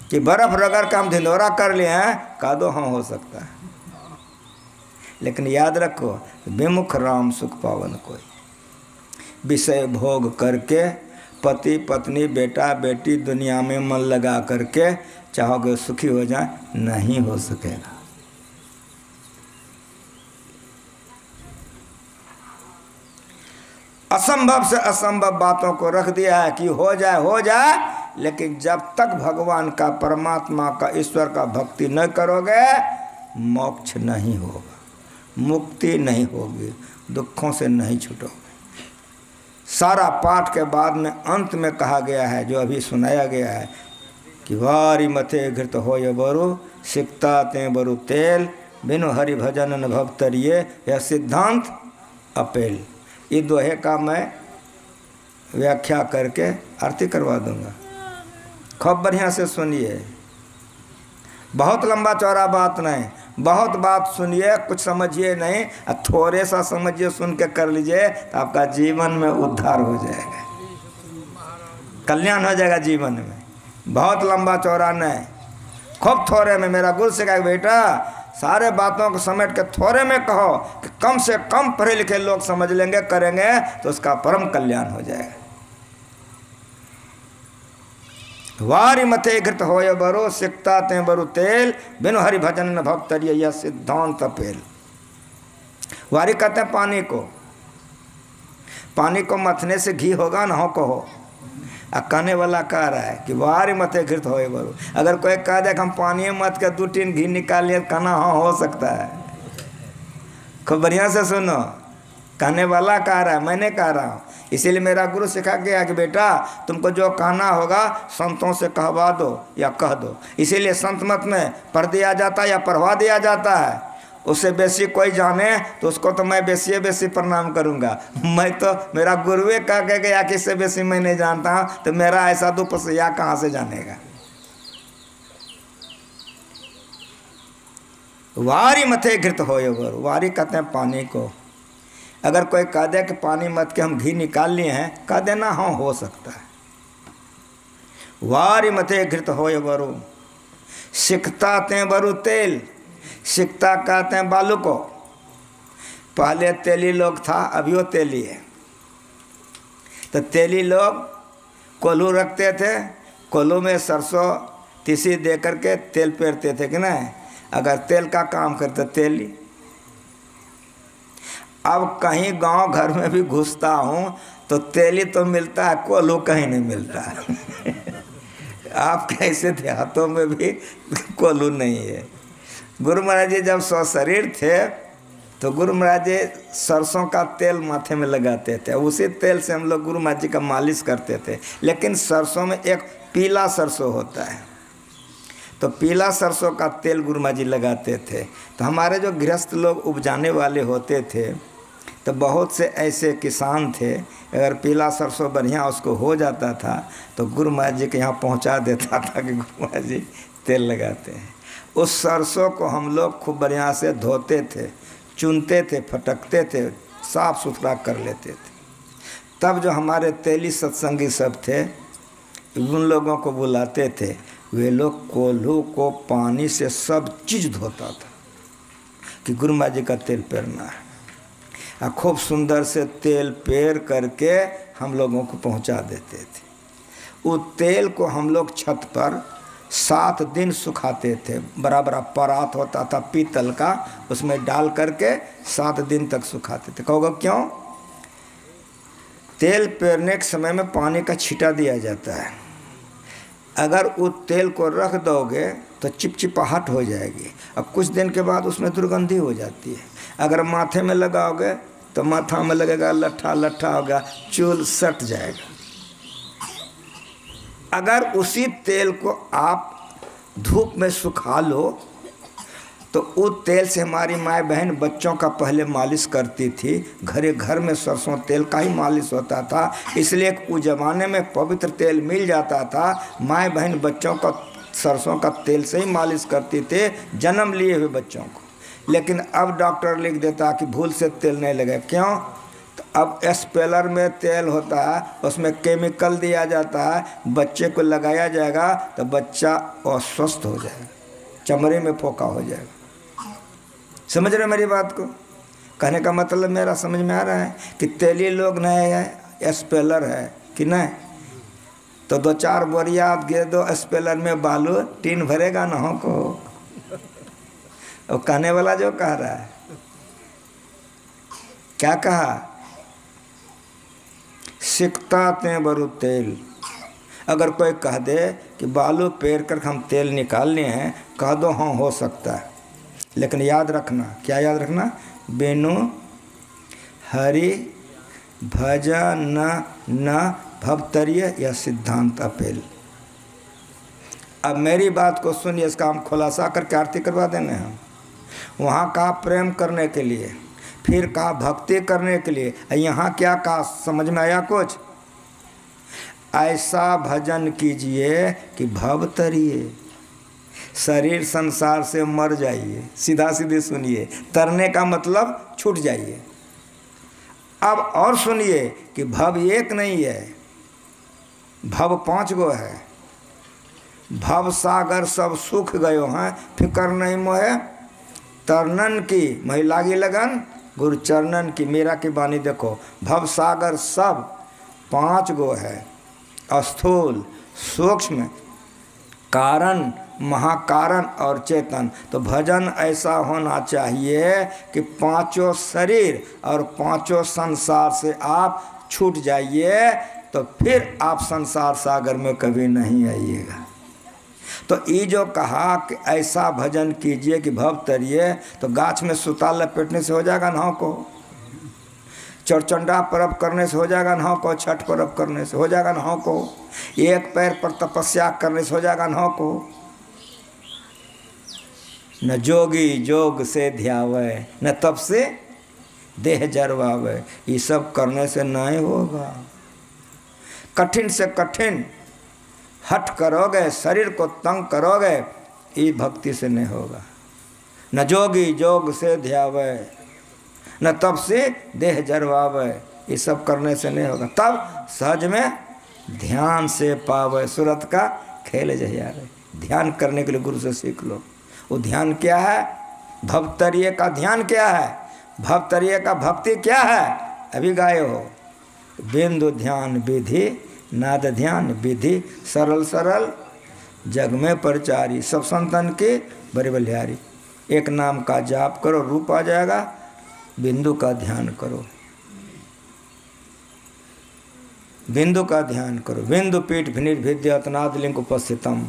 कि बर्फ रगड़ के हम धिधोरा कर लिए हैं, कह दो हाँ हो सकता है। लेकिन याद रखो, विमुख राम सुख पावन कोई। विषय भोग करके पति पत्नी बेटा बेटी दुनिया में मन लगा करके चाहोगे सुखी हो जाए, नहीं हो सकेगा। असंभव से असंभव बातों को रख दिया है कि हो जाए हो जाए, लेकिन जब तक भगवान का, परमात्मा का, ईश्वर का भक्ति न करोगे, मोक्ष नहीं होगा, मुक्ति नहीं होगी, दुखों से नहीं छूटोगे। सारा पाठ के बाद में अंत में कहा गया है, जो अभी सुनाया गया है कि वारी मथे घृत हो ये बरु, सिकता ते बरु तेल, बिनु हरि भजन न भवतरिये, यह सिद्धांत अपेल। ये दोहे का मैं व्याख्या करके आरती करवा दूंगा। खूब बढ़िया से सुनिए, बहुत लंबा चौड़ा बात नहीं, बहुत बात सुनिए, कुछ समझिए नहीं, थोड़े सा समझिए, सुन के कर लीजिए तो आपका जीवन में उद्धार हो जाएगा, कल्याण हो जाएगा जीवन में। बहुत लंबा चौड़ा नहीं, खूब थोड़े में। मेरा गुरु से कहा बेटा सारे बातों को समेट के थोड़े में कहो कि कम से कम पढ़े लिखे लोग समझ लेंगे, करेंगे तो उसका परम कल्याण हो जाएगा। वारी मथे घृत होय बरो, सिकता ते बरु तेल, बिनु हरि भजन न भवतरिये, यह सिद्धांत अपेल। वारी कहते हैं पानी को, पानी को मथने से घी होगा ना? हो कहो। कहने वाला कह रहा है कि वारी मथे घृत होए बरु। अगर कोई कह दे कि हम पानी मत के 2-3 घी निकाल लिए, कहना हाँ हो सकता है। खूब बढ़िया से सुनो, कहने वाला कह रहा है, मैंने कह रहा हूँ। इसीलिए मेरा गुरु सिखा गया कि बेटा तुमको जो कहना होगा संतों से कहवा दो या कह दो। इसीलिए संत मत में पढ़ दिया जाता है या पढ़वा दिया जाता है। उससे बेसी कोई जाने तो उसको तो मैं बेसी प्रणाम करूंगा। मैं तो मेरा गुरुए कह के गया कि इससे बेसी मैं नहीं जानता हूँ, तो मेरा ऐसा दुपसैया कहाँ से जानेगा। वारी मथे घृत होय वर, वारी कहते हैं पानी को। अगर कोई कह दे कि पानी मत के हम घी निकाल लिए हैं, कह देना हाँ हो सकता है। वारी मथे घृत होय वरु, सिकता ते वरु तेल, सिकता कहते हैं बालू को। पहले तेली लोग था, अभी वो तेली है। तो तेली लोग कोल्हू रखते थे, कोल्हू में सरसों तीसी दे करके तेल पेरते थे कि नहीं। अगर तेल का काम करते तेली। अब कहीं गांव घर में भी घुसता हूँ तो तेली तो मिलता है, कोल्हू कहीं नहीं मिलता है। आप कैसे देहातों में भी कोल्हू नहीं है। गुरु महाराज जी जब सशरीर थे तो गुरु महाराज जी सरसों का तेल माथे में लगाते थे, उसी तेल से हम लोग गुरु महाराज जी का मालिश करते थे। लेकिन सरसों में एक पीला सरसों होता है, तो पीला सरसों का तेल गुरु महाराज जी लगाते थे। तो हमारे जो गृहस्थ लोग उपजाने वाले होते थे तो बहुत से ऐसे किसान थे, अगर पीला सरसों बढ़िया उसको हो जाता था तो गुरु महाराज जी के यहाँ पहुँचा देता था कि गुरु महाराज जी तेल लगाते हैं। उस सरसों को हम लोग खूब बढ़िया से धोते थे, चुनते थे, फटकते थे, साफ सुथरा कर लेते थे। तब जो हमारे तेली सत्संगी सब थे, उन लोगों को बुलाते थे, वे लोग कोल्हू को पानी से सब चीज़ धोता था कि गुरु महाराज जी का तेल पेरना है। खूब सुंदर से तेल पेर करके हम लोगों को पहुंचा देते थे। वो तेल को हम लोग छत पर 7 दिन सुखाते थे। बड़ा बड़ा परात होता था पीतल का, उसमें डाल करके 7 दिन तक सुखाते थे। कहोगे क्यों? तेल पेरने के समय में पानी का छींटा दिया जाता है। अगर उस तेल को रख दोगे तो चिपचिपाहट हो जाएगी, अब कुछ दिन के बाद उसमें दुर्गंधी हो जाती है। अगर माथे में लगाओगे तो माथा में लगेगा लट्ठा लट्ठा होगा, चूल सट जाएगा। अगर उसी तेल को आप धूप में सुखा लो तो उस तेल से हमारी माँ बहन बच्चों का पहले मालिश करती थी। घरे घर में सरसों तेल का ही मालिश होता था, इसलिए उस जमाने में पवित्र तेल मिल जाता था। माँ बहन बच्चों का सरसों का तेल से ही मालिश करती थे, जन्म लिए हुए बच्चों को। लेकिन अब डॉक्टर लिख देता कि भूल से तेल नहीं लगे। क्यों? तो अब एस्पेलर में तेल होता है, उसमें केमिकल दिया जाता है, बच्चे को लगाया जाएगा तो बच्चा अस्वस्थ हो जाएगा, चमड़े में फोका हो जाएगा। समझ रहे मेरी बात को? कहने का मतलब मेरा समझ में आ रहा है कि तेली लोग नहीं है, एस्पेलर है कि नहीं। तो 2-4 बोरिया गिर दो एस्पेलर में बालू, टीन भरेगा ना हो को। और कहने वाला जो कह रहा है, क्या कहा? सिकता ते बरु तेल। अगर कोई कह दे कि बालू पेर कर हम तेल निकालने हैं, कह दो हाँ हो सकता है। लेकिन याद रखना, क्या याद रखना? बेनु हरि भजन न भवतरिय या सिद्धांत अपेल। अब मेरी बात को सुनिए, इसका हम खुलासा करके आरती करवा देने हैं। वहाँ कहा प्रेम करने के लिए, फिर कहा भक्ति करने के लिए, यहाँ क्या कहा समझ में आया कुछ? ऐसा भजन कीजिए कि भव तरिए, शरीर संसार से मर जाइए। सीधा सीधे सुनिए, तरने का मतलब छूट जाइए। अब और सुनिए कि भव एक नहीं है, भव 5 गो है। भव सागर सब सुख गयो हैं, फिकर नहीं मोहे। तरनन की मही लागी लगन, गुरु चरणन की। मेरा की बानी देखो, भव सागर सब 5 गो है, स्थूल, सूक्ष्म, कारण, महाकारण और चेतन। तो भजन ऐसा होना चाहिए कि 5 शरीर और 5 संसार से आप छूट जाइए, तो फिर आप संसार सागर में कभी नहीं आइएगा। तो ये जो कहा कि ऐसा भजन कीजिए कि भव तरिए, तो गाछ में सुता लपेटने से हो जाएगा नाव को? चौरचंडा पर्व करने से हो जाएगा नाव को? छठ पर्व करने से हो जाएगा नाव को? एक पैर पर तपस्या करने से हो जाएगा नाव को? न जोगी जोग से ध्यावे, न तप से देह जरवावे। ये सब करने से नहीं होगा। कठिन से कठिन हट करोगे, शरीर को तंग करोगे, ये भक्ति से नहीं होगा। न जोगी जोग से ध्यावे, न तप से देह जरवावे। ये सब करने से नहीं होगा। तब सहज में ध्यान से पावे, सूरत का खेल जहिया रे। ध्यान करने के लिए गुरु से सीख लो। वो ध्यान क्या है? भवतरीय का ध्यान क्या है? भवतरीय का भक्ति क्या है? अभी गाए हो, बिंदु ध्यान विधि, नाद ध्यान विधि, सरल सरल जग में प्रचारी, सब संतन के बड़े बलिहारी। एक नाम का जाप करो, रूप आ जाएगा। बिंदु का ध्यान करो, बिंदु का ध्यान करो। बिंदु पीठ भिनिर्भिद्यत नादलिंग उपस्थितम।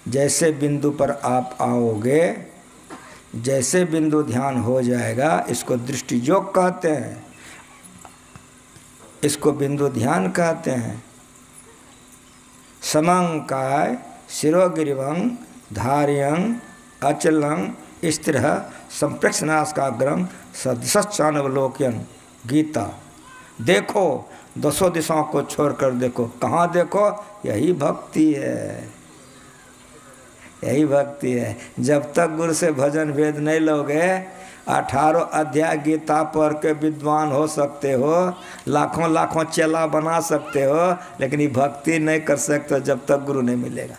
जैसे बिंदु पर आप आओगे, जैसे बिंदु ध्यान हो जाएगा, इसको दृष्टि योग कहते हैं, इसको बिंदु ध्यान कहते हैं। समंकाय शिरोगिरिवं धार्यं अचलं स्थिर संप्रेक्षनास्काग्रम सदसच्चानवलोकन। गीता। देखो, दसों दिशाओं को छोड़कर देखो। कहाँ देखो? यही भक्ति है, यही भक्ति है। जब तक गुरु से भजन वेद नहीं लोगे, 18 अध्याय गीता पढ़ के विद्वान हो सकते हो, लाखों लाखों चेला बना सकते हो, लेकिन ये भक्ति नहीं कर सकते जब तक गुरु नहीं मिलेगा।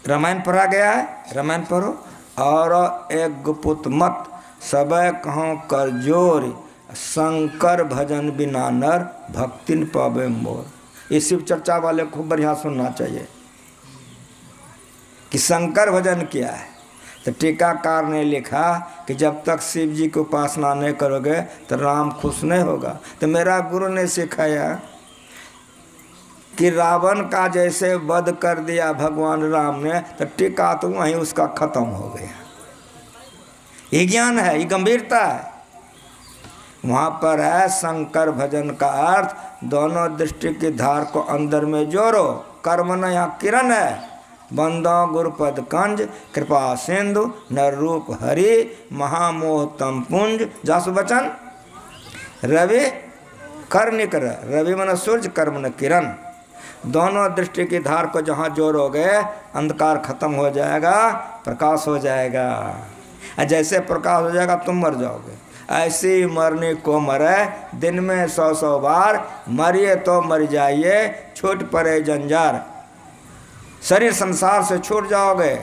रामायण पढ़ा गया है, रामायण पढ़ो। और एक गुपुत मत सब कहों कर जोर, शंकर भजन बिना नर भक्तिन पावे मोर। ये शिव चर्चा वाले खूब बढ़िया सुनना चाहिए कि शंकर भजन क्या है। तो टीकाकार ने लिखा कि जब तक शिव जी की उपासना नहीं करोगे तो राम खुश नहीं होगा। तो मेरा गुरु ने सिखाया कि रावण का जैसे वध कर दिया भगवान राम ने, तो टीका तो वहीं उसका खत्म हो गया। ये ज्ञान है, ये गंभीरता है। वहाँ पर है शंकर भजन का अर्थ, दोनों दृष्टि की धार को अंदर में जोड़ो। कर्म न यहाँ किरण है, बंदो गुरुपद कंज, कृपा सिंधु नर रूप हरि, महामोह तम पुंज। जासु बचन रवि कर निकर, रवि मन सूर्य, कर्म न किरण। दोनों दृष्टि की धार को जहाँ जोड़ोगे, अंधकार खत्म हो जाएगा, प्रकाश हो जाएगा। जैसे प्रकाश हो जाएगा तुम मर जाओगे। ऐसे ही मरने को मरे, दिन में 100 बार मरिए तो मर जाइए, छूट पड़े जंजार। शरीर संसार से छूट जाओगे।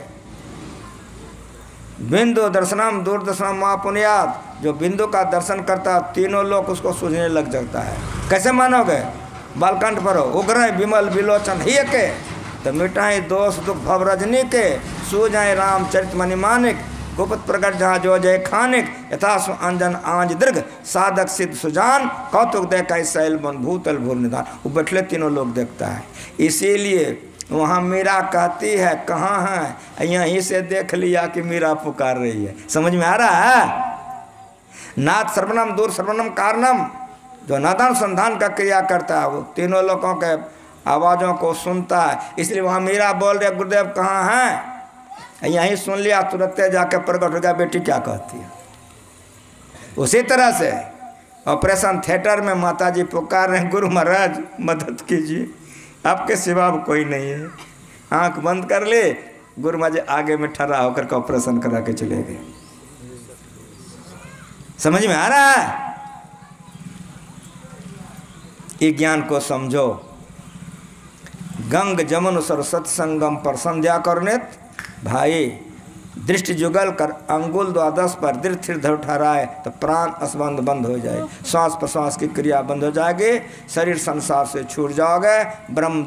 बिंदु दर्शनम दूरदर्शनम माँ पुण्यात। जो बिंदु का दर्शन करता है, तीनों लोग उसको सूझने लग जाता है। कैसे मानोगे? बालकंठ पढ़ो। उग्र विमल विलोचन ही के, तो मिटाए दोष दुख भव रजनी के, सूझाए रामचरित मणि मानिक, गुप्त प्रकट जहाँ जो जय खानिक, यथास्व अंजन आंज दीर्घ, साधक सिद्ध सुजान, कौतुक देखा शैल बन भूतल भूल निदान। वो बैठले तीनों लोग देखता है। इसीलिए वहाँ मीरा कहती है, कहाँ है? यहीं से देख लिया कि मीरा पुकार रही है। समझ में आ रहा है? नाथ सर्वनम दूर सर्वनम कारणम। जो नादान संधान का क्रिया करता है, वो तीनों लोगों के आवाज़ों को सुनता है। इसलिए वहाँ मीरा बोल रहे, गुरुदेव कहाँ हैं? यहीं सुन लिया, तुरंत जाके प्रकट हो गया बेटी क्या कहती है। उसी तरह से ऑपरेशन थिएटर में माता जी पुकार रहे, गुरु महाराज मदद कीजिए, आपके सिवा कोई नहीं है। आंख बंद कर ले, गुरु महाराज आगे में ठहरा होकर के ऑपरेशन करा के चले गए। समझ में आ रहा है? ये ज्ञान को समझो। गंग जमुन सरस्वत संगम पर संध्या करनेत भाई, दृष्टि जुगल कर अंगुल द्वादश पर दृढ़ धर ठहराए तो प्राण असबंध बंद हो जाए, श्वास प्रश्वास की क्रिया बंद हो जाएगी, शरीर संसार से छूट जाओगे, ब्रह्म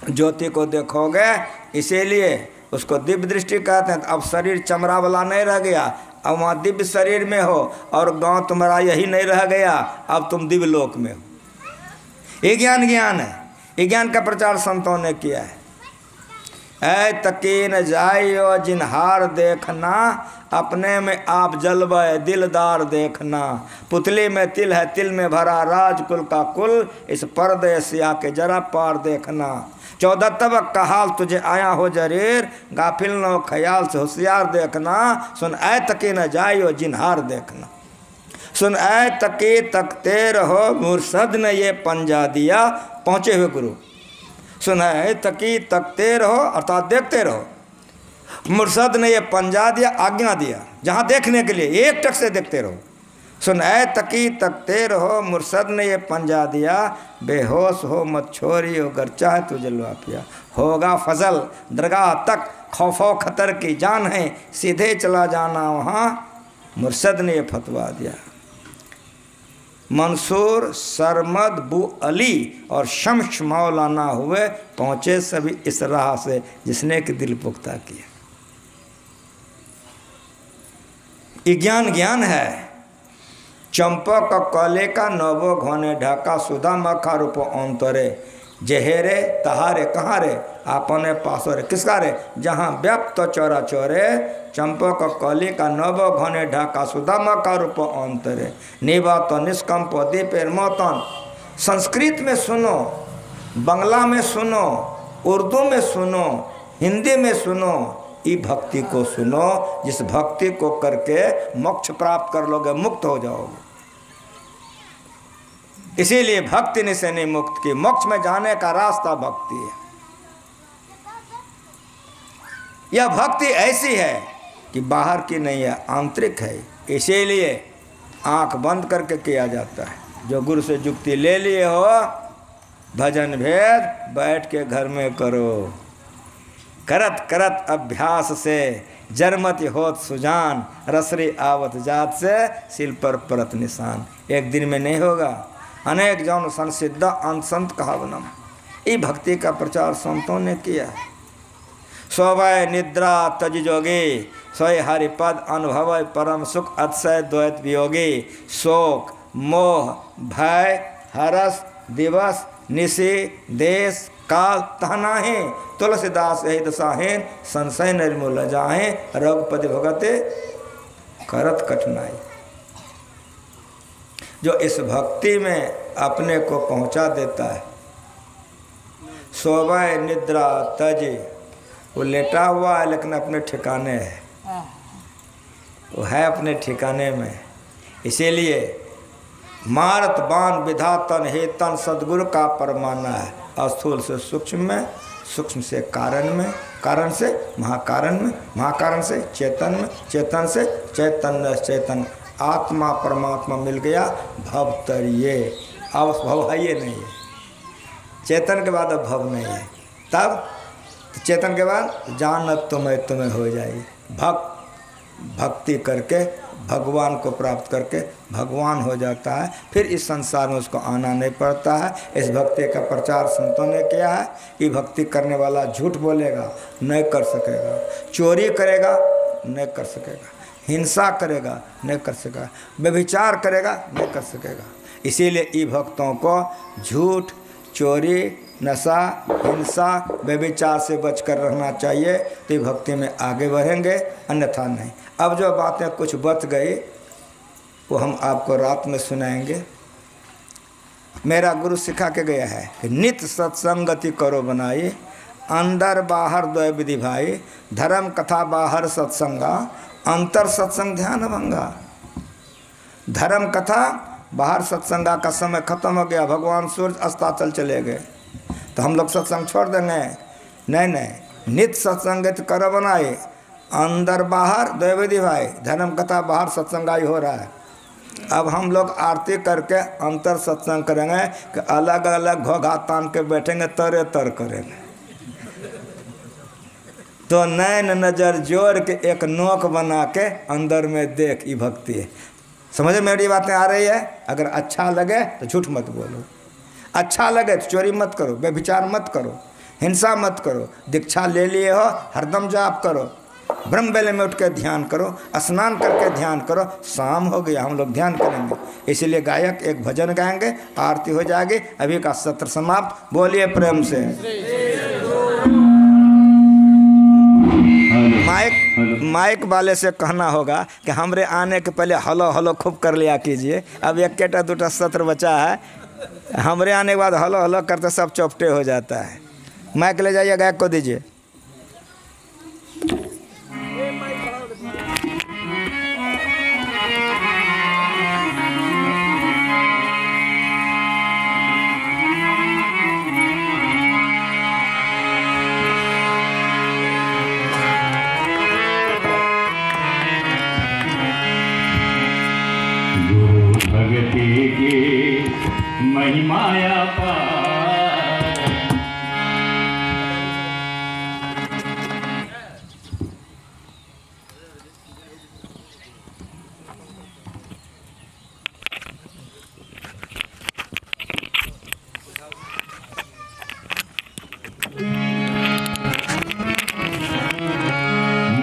ज्योति को देखोगे। इसीलिए उसको दिव्य दृष्टि कहते हैं। अब शरीर चमड़ा वाला नहीं रह गया, अब वहाँ दिव्य शरीर में हो, और गांव तुम्हारा यही नहीं रह गया, अब तुम दिव्य लोक में हो। ये ज्ञान है। ये ज्ञान का प्रचार संतों ने किया है। ऐ तकीन जाइयो जिन्हार देखना, अपने में आप जलवे दिलदार देखना। पुतली में तिल है, तिल में भरा राजकुल का कुल, इस पर्दे सिया के जरा पार देखना। 14 तबक का हाल तुझे आया हो जरीर, गाफिल नो ख्याल से होशियार देखना। सुन ऐ तकीन जाइयो जिन्हार देखना, सुन ऐ तकी तकते रहो, मुर्शद ने ये पंजा दिया, पहुँचे हुए गुरु। सुन ऐ तकी तकते रहो अर्थात देखते रहो, मुर्शद ने ये पंजा दिया, आज्ञा दिया, जहाँ देखने के लिए एक टक से देखते रहो। सुन ऐ तकी तकते रहो, मुर्शद ने ये पंजा दिया, बेहोश हो मत छोरी, अगर चाहे तो जलवा पिया। होगा फजल दरगाह तक, खौफो खतर की जान है, सीधे चला जाना वहाँ, मुर्शद ने ये फतवा दिया। मंसूर सरमद बू अली और शम्स मौलाना हुए, पहुँचे सभी इस राह से जिसने कि दिल पुख्ता किया। ये ज्ञान है। चंपक कले का नवो घोने ढाका, सुधा मखा रूप अंतरे, जहेरे तहारे कहाँ रे, आपने पासो रे, किसका रे, जहाँ व्याप्त चौरा चौरे। चंपक कली का नव घने ढाका, सुधा मखा रूप अंतरे, निवात निष्कंप दीपेर मतन। संस्कृत में सुनो, बंगला में सुनो, उर्दू में सुनो, हिंदी में सुनो, ई भक्ति को सुनो, जिस भक्ति को करके मोक्ष प्राप्त कर लोगे, मुक्त हो जाओगे। इसीलिए भक्ति निशानी मुक्त की, मोक्ष में जाने का रास्ता भक्ति है। यह भक्ति ऐसी है कि बाहर की नहीं है, आंतरिक है। इसीलिए आंख बंद करके किया जाता है। जो गुरु से जुक्ति ले लिए हो, भजन भेद बैठ के घर में करो, करत करत अभ्यास से जरमति होत सुजान, रसरी आवत जात से सिल पर परत निशान। एक दिन में नहीं होगा, अनेक जौन संसिद्ध अंसंत कहावनम। ये भक्ति का प्रचार संतों ने किया। सोवय निद्रा तज जोगी, सोय हरिपद अनुभव परम सुख, अतिशय द्वैत वियोगी। शोक मोह भय हरस दिवस निशि देश काल तहनाहे, तुलसीदास यही दशाहें, संशय निर्मूल जाहे, रघुपति भगते करत कठिनाई। जो इस भक्ति में अपने को पहुंचा देता है, सोवय निद्रा तज, वो लेटा हुआ है लेकिन अपने ठिकाने है, वो है अपने ठिकाने में। इसीलिए मारत बाण विधातन हेतन सदगुरु का परमाना है। स्थूल से सूक्ष्म में, सूक्ष्म से कारण में, कारण से महाकारण में, महाकारण से चेतन में, चेतन से चैतन्य चेतन। आत्मा परमात्मा मिल गया, भव तरिए। अब भव है ये नहीं है, चेतन के बाद अब भव नहीं है। तब चेतन के बाद जानत तुम्हें हो जाएगी। भक्ति करके भगवान को प्राप्त करके भगवान हो जाता है। फिर इस संसार में उसको आना नहीं पड़ता है। इस भक्ति का प्रचार संतों ने किया है कि भक्ति करने वाला झूठ बोलेगा नहीं कर सकेगा, चोरी करेगा नहीं कर सकेगा, हिंसा करेगा नहीं कर सकेगा, व्यभिचार करेगा नहीं कर सकेगा। इसीलिए ई भक्तों को झूठ, चोरी, नशा, हिंसा, व्यभिचार से बचकर रहना चाहिए, तो ये भक्ति में आगे बढ़ेंगे, अन्यथा नहीं। अब जो बातें कुछ बच गई वो हम आपको रात में सुनाएंगे। मेरा गुरु सिखा के गया है कि नित्य सत्संगति करो बनाई, अंदर बाहर द्वय विधि भाई, धर्म कथा बाहर सत्संगा, अंतर सत्संग ध्यान भंगा। धर्म कथा बाहर सत्संगा का समय खत्म हो गया, भगवान सूर्य अस्ताचल चले गए, तो हम लोग सत्संग छोड़ देंगे? नहीं, नित्य सत्संगति करो बनाए, अंदर बाहर द्वैविधि भाई, धर्म कथा बाहर सत्संगाई हो रहा है। अब हम लोग आरती करके अंतर सत्संग करेंगे कि अलग अलग घोघा तान के बैठेंगे, तरे तर करेंगे। तो नैन नजर जोड़ के एक नोक बना के अंदर में देख, ये भक्ति है। समझ मेरी बातें आ रही है? अगर अच्छा लगे तो झूठ मत बोलो, अच्छा लगे तो चोरी मत करो, व्यभिचार मत करो, हिंसा मत करो। दीक्षा ले लिए हो, हरदम जाप करो, ब्रह्म बेले में उठ कर ध्यान करो, स्नान करके ध्यान करो। शाम हो गया, हम लोग ध्यान करेंगे। इसलिए गायक एक भजन गाएंगे, आरती हो जाएगी। अभी का सत्र समाप्त। बोलिए प्रेम से। माइक वाले से कहना होगा कि हमरे आने के पहले हलो हलो खूब कर लिया कीजिए। अब एक केटा दूटा सत्र बचा है, हमरे आने के बाद हलो हलो करते सब चौपटे हो जाता है। माइक ले जाइए, गायक को दीजिए। भगति की महिमाया पार,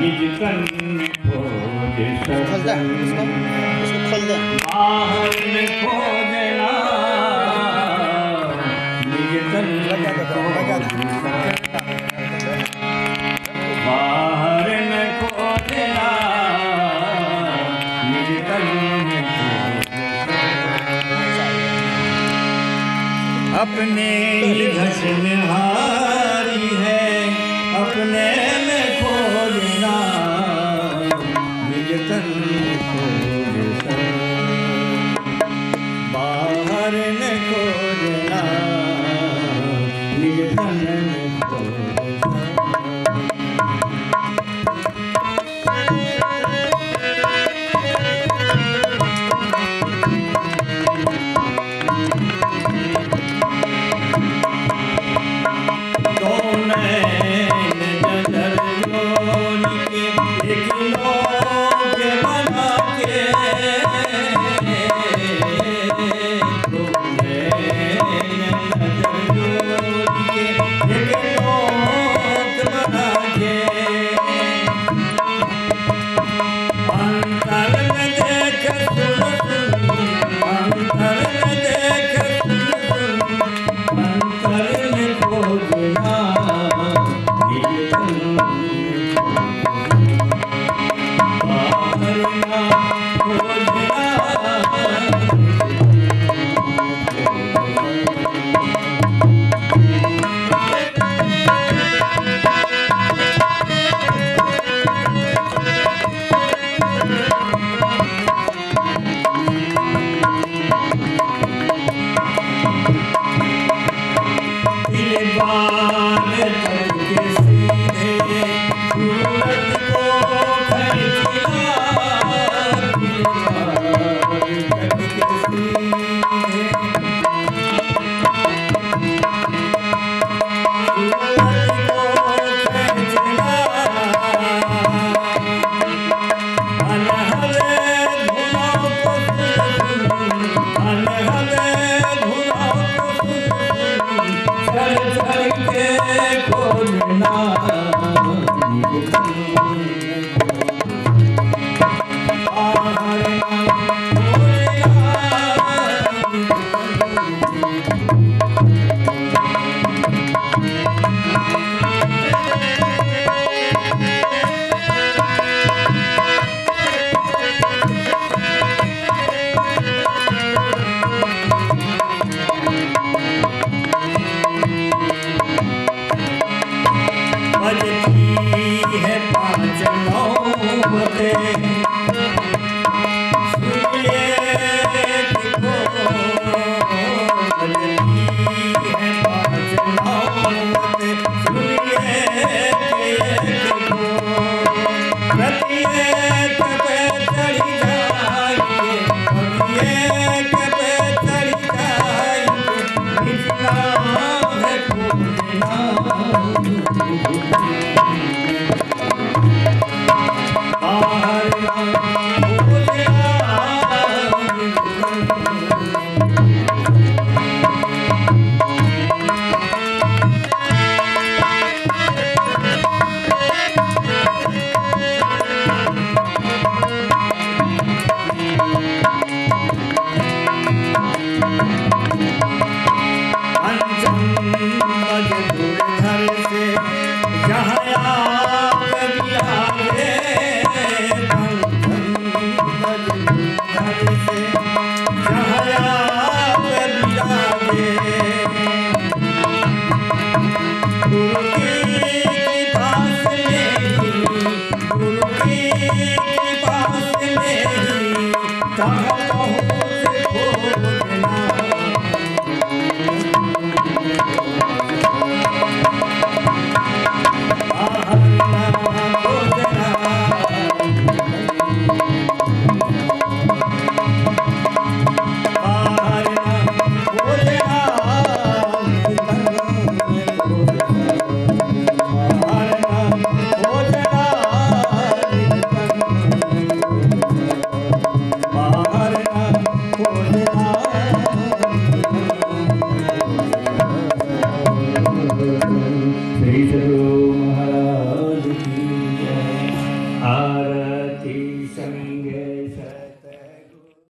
निज तन खोज सजन, बाहर में खोजना, निज तन बाहर में खोजना, निज तन अपने ही घसनहारी है, अपने में खोजना, निज तन खोजना, बाहर में खोजना, निज तन में खोजना।